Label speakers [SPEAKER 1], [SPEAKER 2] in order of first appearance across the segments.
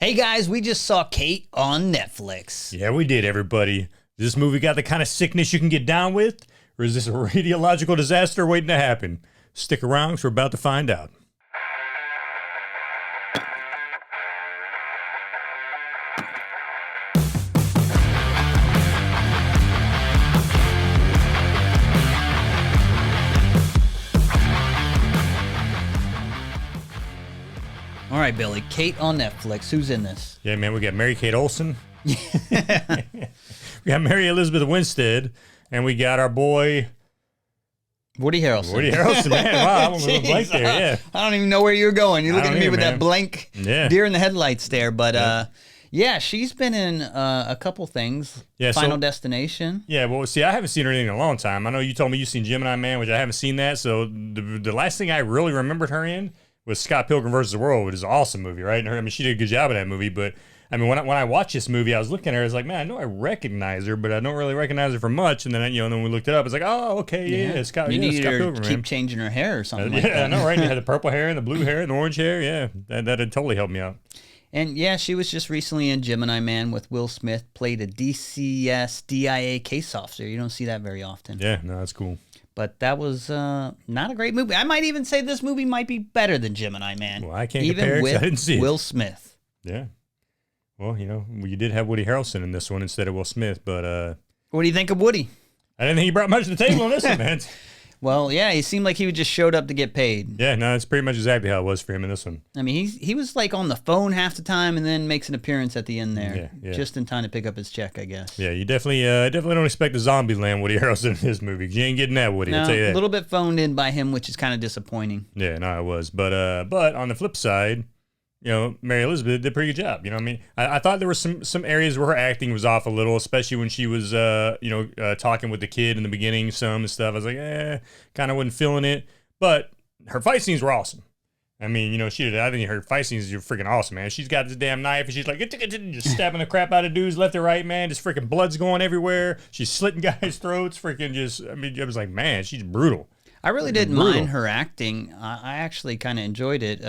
[SPEAKER 1] Hey guys, we just saw Kate on Netflix.
[SPEAKER 2] Yeah, we did, everybody. Does this movie got the kind of sickness you can get down with? Or is this a radiological disaster waiting to happen? Stick around, because we're about to find out.
[SPEAKER 1] All right, Billy, Kate on Netflix. Who's in this?
[SPEAKER 2] Yeah, man, we got Mary-Kate Olsen. We got Mary Elizabeth Winstead. And we got our boy...
[SPEAKER 1] Woody Harrelson.
[SPEAKER 2] Woody Harrelson, man. Wow, I'm a little blank there, yeah.
[SPEAKER 1] I don't even know where you're going. You're looking at me with that blank deer in the headlights there. But, yeah, she's been in a couple things. Yeah, Final Destination.
[SPEAKER 2] Yeah, well, see, I haven't seen her in a long time. I know you told me you've seen Gemini Man, which I haven't seen that. So the last thing I really remembered her in was Scott Pilgrim vs. the World, which is an awesome movie, right? And I mean, she did a good job in that movie, but I mean, when I watched this movie, I was looking at her, I was like, man, I know I recognize her, but I don't really recognize her for much. And then, then we looked it up, it's like, oh, okay, yeah, Scott Pilgrim.
[SPEAKER 1] Keep changing her hair or something like that.
[SPEAKER 2] Yeah, I know, right? You had the purple hair and the blue hair and the orange hair. Yeah, that'd totally help me out.
[SPEAKER 1] And yeah, she was just recently in Gemini Man with Will Smith, played a DCS DIA case officer. You don't see that very often.
[SPEAKER 2] Yeah, no, that's cool.
[SPEAKER 1] But that was not a great movie. I might even say this movie might be better than Gemini Man.
[SPEAKER 2] Well, I can't compare because I didn't see it.
[SPEAKER 1] Will Smith.
[SPEAKER 2] Yeah. Well, you did have Woody Harrelson in this one instead of Will Smith, but...
[SPEAKER 1] What do you think of Woody?
[SPEAKER 2] I didn't think he brought much to the table on this one, man.
[SPEAKER 1] Well, yeah, he seemed like he just showed up to get paid.
[SPEAKER 2] Yeah, no, that's pretty much exactly how it was for him in this one.
[SPEAKER 1] I mean, he was like on the phone half the time and then makes an appearance at the end there. Yeah. Just in time to pick up his check, I guess.
[SPEAKER 2] Yeah, you definitely don't expect a zombie land Woody Harrelson in this movie. You ain't getting that, Woody, I'll tell you that.
[SPEAKER 1] A little bit phoned in by him, which is kind of disappointing.
[SPEAKER 2] Yeah, no, it was. But on the flip side, Mary Elizabeth did a pretty good job. You know what I mean? I thought there were some areas where her acting was off a little, especially when she was, talking with the kid in the beginning, and stuff. I was like, kind of wasn't feeling it. But her fight scenes were awesome. I mean, I think her fight scenes are freaking awesome, man. She's got this damn knife, and she's like, just stabbing the crap out of dudes left and right, man. Just freaking blood's going everywher. She's slitting guys' throats, I was like, man, she's brutal.
[SPEAKER 1] I really didn't mind her acting. I actually kind of enjoyed it.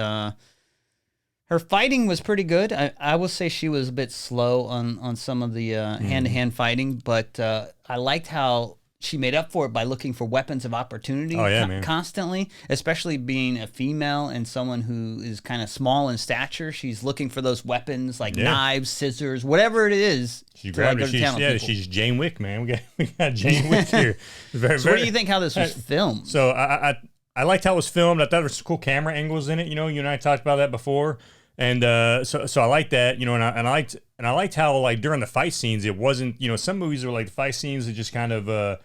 [SPEAKER 1] Her fighting was pretty good. I will say she was a bit slow on some of the hand-to-hand fighting, but I liked how she made up for it by looking for weapons of opportunity constantly, especially being a female and someone who is kind of small in stature. She's looking for those weapons like knives, scissors, whatever it is.
[SPEAKER 2] She grabbed it. She's Jane Wick, man. We got Jane Wick here.
[SPEAKER 1] What do you think how this was filmed?
[SPEAKER 2] So I liked how it was filmed. I thought there was some cool camera angles in it. You and I talked about that before. And so I like that, and I liked how, like, during the fight scenes, it wasn't, some movies are like the fight scenes are just kind of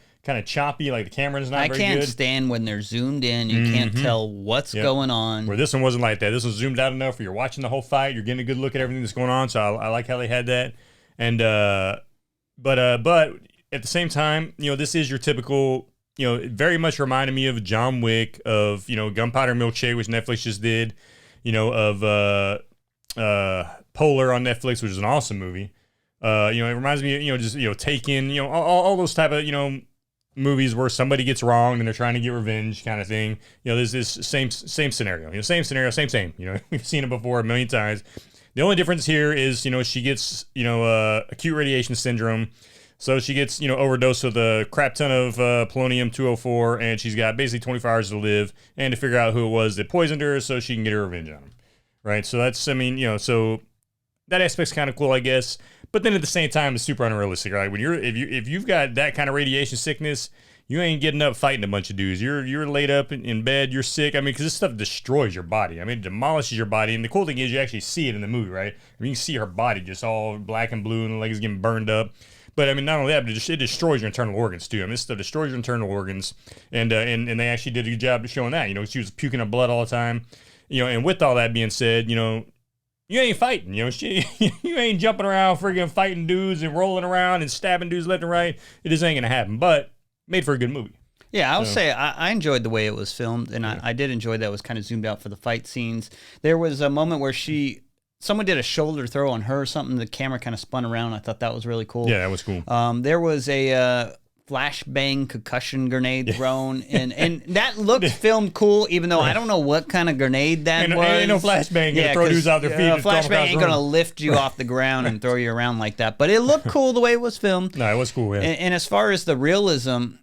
[SPEAKER 2] choppy, like the camera's not very good. I can't
[SPEAKER 1] stand when they're zoomed in. You can't tell what's going on.
[SPEAKER 2] Where this one wasn't like that. This was zoomed out enough where you're watching the whole fight. You're getting a good look at everything that's going on. So I like how they had that. And but at the same time, this is your typical, it very much reminded me of John Wick, of Gunpowder Milkshake, which Netflix just did. Of Polar on Netflix, which is an awesome movie. It reminds me of, just, Taken, all those type of, movies where somebody gets wronged and they're trying to get revenge kind of thing. There's this same scenario, same. We've seen it before a million times. The only difference here is, she gets, acute radiation syndrome. So she gets, overdosed with a crap ton of polonium-204, and she's got basically 24 hours to live and to figure out who it was that poisoned her so she can get her revenge on him. Right? So that's, so that aspect's kind of cool, I guess. But then at the same time, it's super unrealistic, right? When if you've got that kind of radiation sickness, you ain't getting up fighting a bunch of dudes. You're laid up in bed, you're sick. I mean, because this stuff destroys your body. I mean, it demolishes your body. And the cool thing is you actually see it in the movie, right? I mean, you can see her body just all black and blue and like it's getting burned up. But I mean, not only that, but it destroys your internal organs too. I mean, this stuff destroys your internal organs, and they actually did a good job of showing that. She was puking up blood all the time, And with all that being said, you ain't fighting. You ain't jumping around, friggin' fighting dudes and rolling around and stabbing dudes left and right. It just ain't gonna happen. But made for a good movie.
[SPEAKER 1] Yeah, I would say I enjoyed the way it was filmed, and I did enjoy that it was kind of zoomed out for the fight scenes. There was a moment where someone did a shoulder throw on her or something. The camera kind of spun around. I thought that was really cool.
[SPEAKER 2] Yeah, that was cool.
[SPEAKER 1] There was a flashbang concussion grenade thrown, and that looked filmed cool, even though I don't know what kind of grenade that was.
[SPEAKER 2] Ain't no flashbang gonna throw dudes out their feet.
[SPEAKER 1] Flashbang ain't gonna lift you off the ground and throw you around like that. But it looked cool the way it was filmed.
[SPEAKER 2] No, it was cool. Yeah.
[SPEAKER 1] And as far as the realism,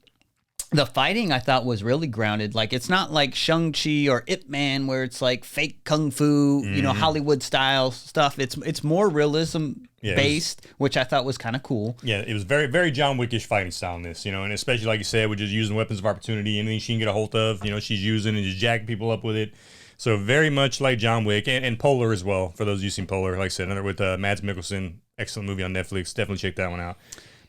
[SPEAKER 1] the fighting I thought was really grounded. Like, it's not like Shang-Chi or Ip Man where it's like fake kung fu, Hollywood style stuff. It's more realism based, which I thought was kind of cool.
[SPEAKER 2] Yeah, it was very, very John Wickish fighting style in this, and especially like you said, with just using weapons of opportunity, anything she can get a hold of, she's using and just jacking people up with it. So very much like John Wick and Polar as well. For those of you seen Polar, like I said, another with Mads Mikkelsen, excellent movie on Netflix. Definitely check that one out.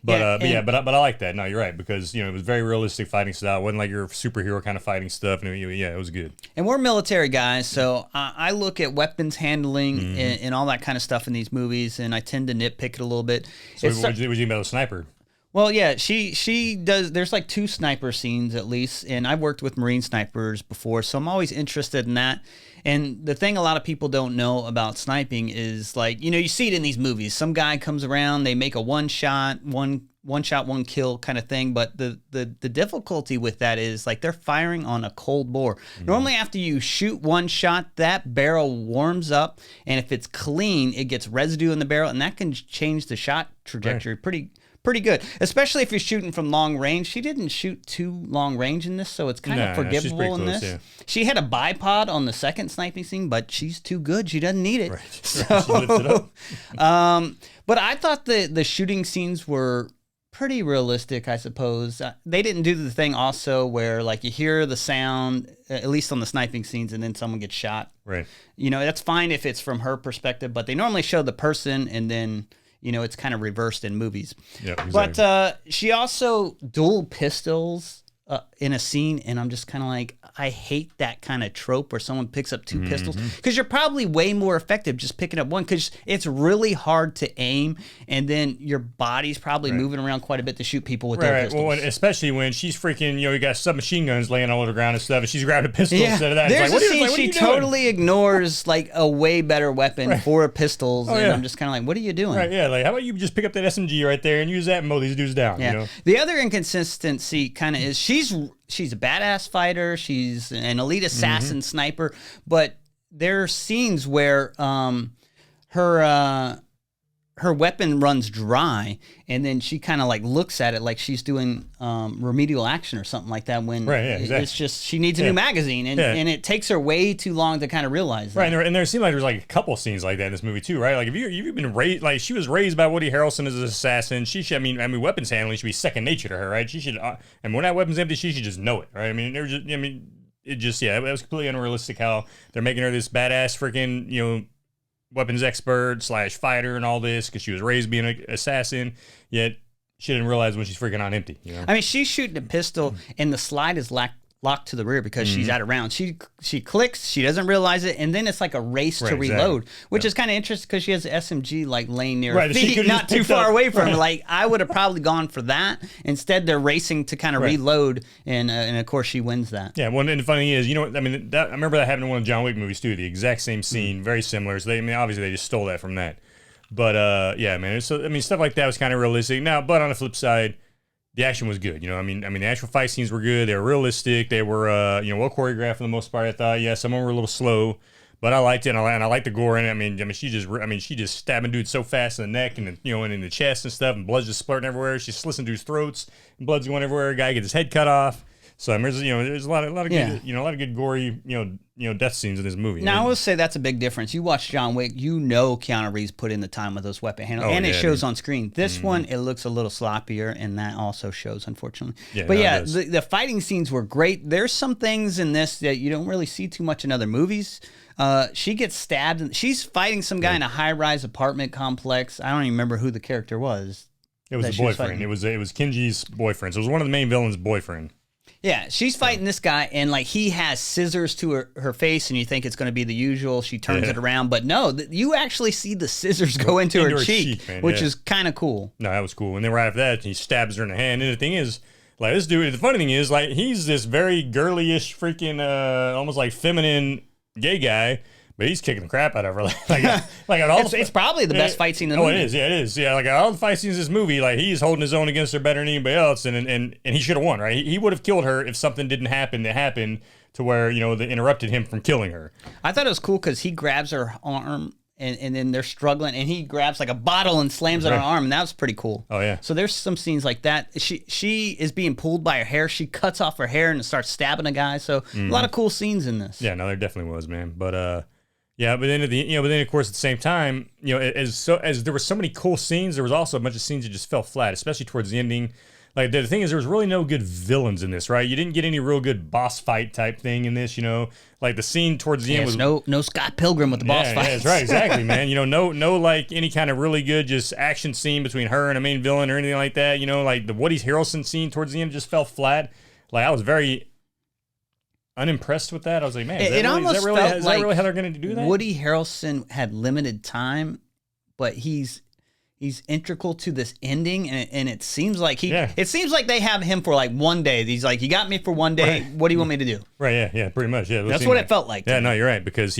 [SPEAKER 2] But I like that. No, you're right, because it was very realistic fighting style. It wasn't like your superhero kind of fighting stuff. And it was good.
[SPEAKER 1] And we're military guys, so I look at weapons handling and all that kind of stuff in these movies, and I tend to nitpick it a little bit.
[SPEAKER 2] So what do you think about a sniper?
[SPEAKER 1] Well, yeah, she does. There's like 2 sniper scenes at least, and I've worked with Marine snipers before, so I'm always interested in that. And the thing a lot of people don't know about sniping is, like, you see it in these movies. Some guy comes around, they make a one shot, one kill kind of thing. But the difficulty with that is, like, they're firing on a cold bore. Normally, after you shoot one shot, that barrel warms up, and if it's clean, it gets residue in the barrel, and that can change the shot trajectory pretty good, especially if you're shooting from long range. She didn't shoot too long range in this, so it's kind of forgivable in this. Yeah. She had a bipod on the second sniping scene, but she's too good. She doesn't need it.
[SPEAKER 2] Right. So, she lifts it up.
[SPEAKER 1] But I thought the shooting scenes were pretty realistic, I suppose. They didn't do the thing also where, like, you hear the sound, at least on the sniping scenes, and then someone gets shot.
[SPEAKER 2] Right.
[SPEAKER 1] That's fine if it's from her perspective, but they normally show the person and then it's kind of reversed in movies.
[SPEAKER 2] Yeah, exactly.
[SPEAKER 1] But she also dual pistols in a scene, and I'm just kind of like, I hate that kind of trope where someone picks up 2 pistols, because you're probably way more effective just picking up one, because it's really hard to aim, and then your body's probably moving around quite a bit to shoot people with their pistols.
[SPEAKER 2] Well, especially when she's freaking, you got submachine guns laying all over the ground and stuff, and she's grabbing a pistol instead of that.
[SPEAKER 1] There's
[SPEAKER 2] like,
[SPEAKER 1] a scene she totally ignores, like, a way better weapon for pistols, and I'm just kind of like, what are you doing?
[SPEAKER 2] Right, yeah, like, how about you just pick up that SMG right there and use that and mow these dudes down,
[SPEAKER 1] Yeah. The other inconsistency kind of is she's a badass fighter. She's an elite assassin sniper, but there are scenes where her weapon runs dry, and then she kind of like looks at it like she's doing remedial action or something like that. When it's just she needs a new magazine, and it takes her way too long to kind of realize that.
[SPEAKER 2] Right, and there seemed like there's like a couple scenes like that in this movie too, right? Like if you've been raised, like she was raised by Woody Harrelson as an assassin, she should. I mean, weapons handling should be second nature to her, right? She should. And when that weapon's empty, she should just know it, right? I mean, it was completely unrealistic how they're making her this badass freaking weapons expert / fighter and all this because she was raised being an assassin, yet she didn't realize when she's freaking on empty. I
[SPEAKER 1] mean, she's shooting a pistol and the slide is locked to the rear because she's out of rounds. She clicks, she doesn't realize it, and then it's like a race to reload, which is kind of interesting because she has an SMG like laying near her feet, not too far away from her. Like, I would have probably gone for that. Instead, they're racing to kind of reload, and of course she wins that.
[SPEAKER 2] Yeah, well, and the funny thing is, I mean, I remember that happened in one of the John Wick movies too. The exact same scene, very similar. So obviously they just stole that from that. But yeah, man. So I mean, stuff like that was kind of realistic. Now, but on the flip side, the action was good. I mean, the actual fight scenes were good. They were realistic. They were, well choreographed for the most part. I thought, yeah, some of them were a little slow, but I liked it. And I liked the gore in it. I mean, she just stabbing dudes so fast in the neck and and in the chest and stuff, and blood's just splurting everywhere. She's slitting dudes' throats, and blood's going everywhere. A guy gets his head cut off. So I mean, there's a lot of good, a lot of good gory, death scenes in this movie.
[SPEAKER 1] Now I will say that's a big difference. You watch John Wick, Keanu Reeves put in the time with those weapon handles, and it shows on screen. This one, it looks a little sloppier, and that also shows, unfortunately. The fighting scenes were great. There's some things in this that you don't really see too much in other movies. She gets stabbed, and she's fighting some guy in a high-rise apartment complex. I don't even remember who the character was.
[SPEAKER 2] It was the boyfriend. It was Kenji's boyfriend. So it was one of the main villains' boyfriend.
[SPEAKER 1] Yeah, she's fighting this guy, and like he has scissors to her face, and you think it's going to be the usual. She turns it around, but no, you actually see the scissors go into her cheek, man, which is kind of cool.
[SPEAKER 2] No, that was cool. And then right after that, he stabs her in the hand. And the thing is, like this dude, the funny thing is, like he's this very girly-ish, freaking, almost like feminine gay guy. But he's kicking the crap out of her. Like all
[SPEAKER 1] it's probably the best fight scene in the movie.
[SPEAKER 2] It is. Yeah, it is. Yeah, like all the fight scenes in this movie, like he's holding his own against her better than anybody else, and he should have won, right? He would have killed her if something didn't happen that happened to where, that interrupted him from killing her.
[SPEAKER 1] I thought it was cool because he grabs her arm and then they're struggling and he grabs like a bottle and slams it on her arm, and that was pretty cool.
[SPEAKER 2] Oh yeah.
[SPEAKER 1] So there's some scenes like that. She is being pulled by her hair. She cuts off her hair and starts stabbing a guy. So a lot of cool scenes in this.
[SPEAKER 2] Yeah, no, there definitely was, man. But yeah, but then of course at the same time, as there were so many cool scenes, there was also a bunch of scenes that just fell flat, especially towards the ending. Like the thing is, there was really no good villains in this, right? You didn't get any real good boss fight type thing in this, Like the scene towards the end was
[SPEAKER 1] no Scott Pilgrim with the boss fight.
[SPEAKER 2] Yeah, that's right, exactly, man. No like any kind of really good just action scene between her and a main villain or anything like that. Like the Woody Harrelson scene towards the end just fell flat. Like I was very unimpressed with that. I was like, man, is that really how they're going to do that?
[SPEAKER 1] Woody Harrelson had limited time, but he's integral to this ending, and it seems like it seems like they have him for like one day. He's like, you got me for one day. Right. What do you want me to do?
[SPEAKER 2] Right. Yeah. Pretty much. Yeah.
[SPEAKER 1] That's what it felt like.
[SPEAKER 2] Yeah. No, you're right, because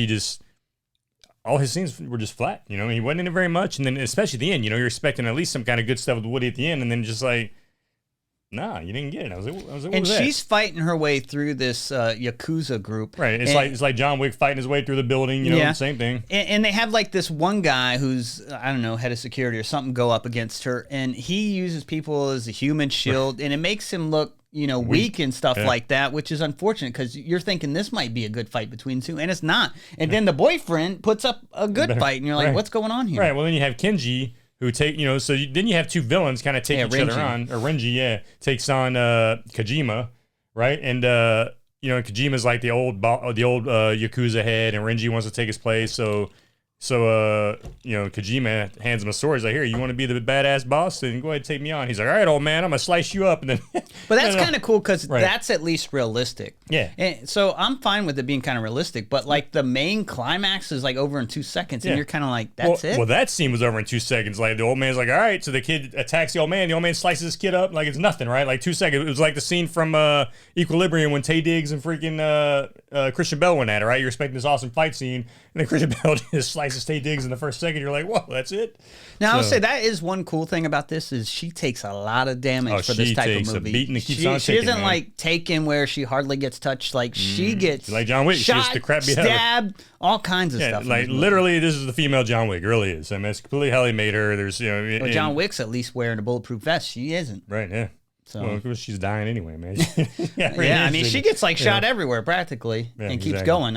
[SPEAKER 2] all his scenes were just flat. He wasn't in it very much, and then especially at the end, you're expecting at least some kind of good stuff with Woody at the end, and then just like, nah, you didn't get it. I was like, what
[SPEAKER 1] and
[SPEAKER 2] was that?
[SPEAKER 1] She's fighting her way through this Yakuza group.
[SPEAKER 2] Right. It's like John Wick fighting his way through the building, same thing.
[SPEAKER 1] And they have like this one guy who's, I don't know, head of security or something go up against her, and he uses people as a human shield, and it makes him look, weak and stuff like that, which is unfortunate because you're thinking this might be a good fight between two, and it's not. And then the boyfriend puts up a good fight, and you're like, what's going on here?
[SPEAKER 2] Right. Well, then you have Kenji, who take, then you have two villains kind of take each other on. Or Renji, takes on Kojima, right? And Kojima's like the old Yakuza head, and Renji wants to take his place. So Kojima hands him a sword. He's like, here, you want to be the badass boss? Then go ahead and take me on. He's like, all right, old man, I'm gonna slice you up. And then,
[SPEAKER 1] but that's kind of cool because that's at least realistic.
[SPEAKER 2] Yeah.
[SPEAKER 1] And so I'm fine with it being kind of realistic, but like the main climax is like over in 2 seconds, and you're kind of like, that's it.
[SPEAKER 2] Well, that scene was over in 2 seconds. Like the old man's like, all right, so the kid attacks the old man. The old man slices his kid up like it's nothing, right? Like 2 seconds. It was like the scene from Equilibrium when Taye Diggs and freaking Christian Bale went at it, right? You're expecting this awesome fight scene, and then Christian Bale just slices Taye Diggs in the first second. You're like, whoa, that's it.
[SPEAKER 1] Now, I would say that is one cool thing about this is she takes a lot of damage for this type of movie.
[SPEAKER 2] A beating that keeps on
[SPEAKER 1] she
[SPEAKER 2] taking,
[SPEAKER 1] isn't like taken where she hardly gets touched. Like she gets
[SPEAKER 2] she's like John Wick.
[SPEAKER 1] Shot,
[SPEAKER 2] she gets the crap beat
[SPEAKER 1] stabbed, all kinds of stuff.
[SPEAKER 2] Like literally, this is the female John Wick. It really is. I mean, it's completely how they made her. There's
[SPEAKER 1] well, John Wick's at least wearing a bulletproof vest. She isn't.
[SPEAKER 2] Right. Yeah. So well, she's dying anyway, man.
[SPEAKER 1] I mean, she gets like shot everywhere practically, and keeps going.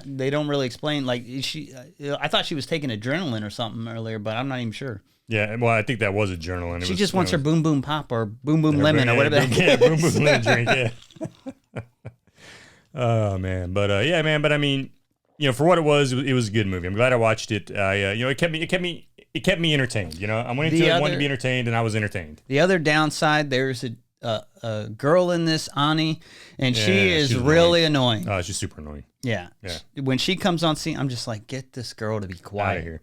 [SPEAKER 1] They don't really explain. Like I thought she was taking adrenaline or something earlier, but I'm not even sure.
[SPEAKER 2] Yeah, well, I think that was adrenaline.
[SPEAKER 1] She just wants her boom boom pop or boom boom lemon or whatever.
[SPEAKER 2] Boom boom lemon drink. Yeah. Oh man, but yeah, man. But I mean, for what it was a good movie. I'm glad I watched it. It kept me entertained. I went into it wanting to be entertained, and I was entertained.
[SPEAKER 1] The other downside, there's a girl in this, Ani, and she is really annoying.
[SPEAKER 2] Oh, she's super annoying.
[SPEAKER 1] Yeah. When she comes on scene, I'm just like, get this girl to be quiet.
[SPEAKER 2] Out of here.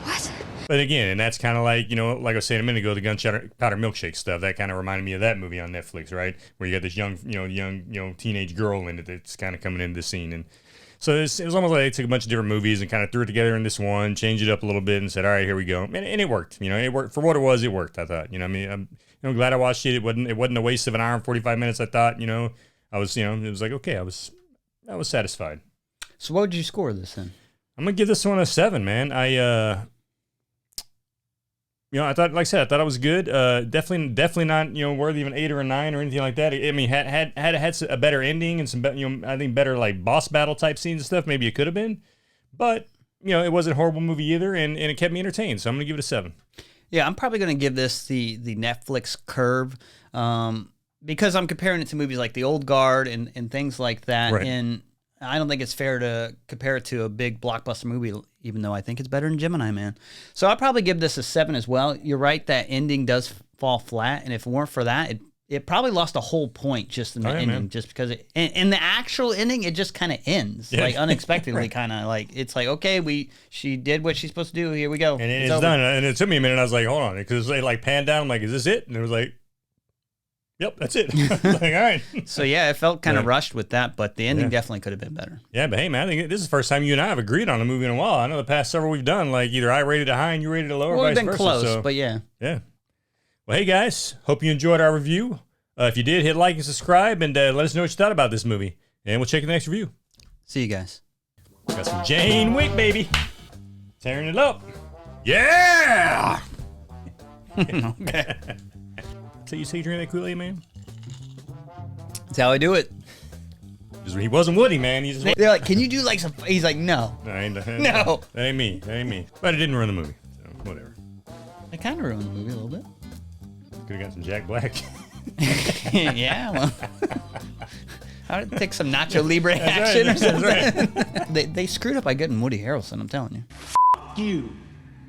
[SPEAKER 3] What?
[SPEAKER 2] But again, and that's kind of like, like I was saying a minute ago, the gunpowder milkshake stuff. That kind of reminded me of that movie on Netflix, right? Where you got this young teenage girl in it that's kind of coming into the scene. And so it was almost like they took a bunch of different movies and kind of threw it together in this one, changed it up a little bit, and said, all right, here we go. And it worked. It worked for what it was. It worked. I thought. I'm glad I watched it. It wasn't a waste of an hour and 45 minutes. I thought. I was. It was like, okay, I was satisfied.
[SPEAKER 1] So what would you score this then?
[SPEAKER 2] I'm gonna give this one a 7, man. I thought, like I said, I thought it was good. Definitely not, worthy of an 8 or a 9 or anything like that. I mean, had a better ending and some, I think better like boss battle type scenes and stuff. Maybe it could have been, but it wasn't a horrible movie either, and it kept me entertained. So I'm gonna give it a 7. Yeah,
[SPEAKER 1] I'm probably gonna give this the Netflix curve, because I'm comparing it to movies like The Old Guard and things like that,
[SPEAKER 2] right.
[SPEAKER 1] And I don't think it's fair to compare it to a big blockbuster movie, even though I think it's better than Gemini Man. So I'll probably give this a 7 as well. You're right, that ending does fall flat, and if it weren't for that, it probably lost a whole point just in the ending, man. Just because in the actual ending, it just kind of ends like unexpectedly, right. Kind of like it's like, okay, she did what she's supposed to do. Here we go,
[SPEAKER 2] and it's done. And it took me a minute. I was like, hold on, because they like panned down. I'm like, is this it? And it was like, Yep, that's it. Like, all right.
[SPEAKER 1] So yeah, it felt kind of rushed with that, but the ending definitely could have been better.
[SPEAKER 2] Yeah, but hey, man, I think this is the first time you and I have agreed on a movie in a while. I know the past several we've done, like either I rated it high and you rated it low, or
[SPEAKER 1] Well, we've
[SPEAKER 2] vice
[SPEAKER 1] been
[SPEAKER 2] versa.
[SPEAKER 1] close,
[SPEAKER 2] So,
[SPEAKER 1] but yeah.
[SPEAKER 2] yeah. Well, hey guys, hope you enjoyed our review. If you did, hit like and subscribe, and let us know what you thought about this movie. And we'll check the next review.
[SPEAKER 1] See you guys.
[SPEAKER 2] Got some Jane Wick, baby. Tearing it up. Yeah!
[SPEAKER 1] Okay.
[SPEAKER 2] So you say you drink that Kool-Aid, man?
[SPEAKER 1] That's how I do it.
[SPEAKER 2] Because he wasn't Woody, man. He's just...
[SPEAKER 1] They're like, can you do like some? He's like, no.
[SPEAKER 2] No.
[SPEAKER 1] No.
[SPEAKER 2] That ain't me. That ain't me. But it didn't ruin the movie. So, whatever.
[SPEAKER 1] It kind of ruined the movie a little bit.
[SPEAKER 2] Could have got some Jack Black.
[SPEAKER 1] Yeah, well. I would take some Nacho Libre
[SPEAKER 2] That's
[SPEAKER 1] action
[SPEAKER 2] right.
[SPEAKER 1] or something.
[SPEAKER 2] That's right.
[SPEAKER 1] They screwed up by getting Woody Harrelson, I'm telling you.
[SPEAKER 4] You.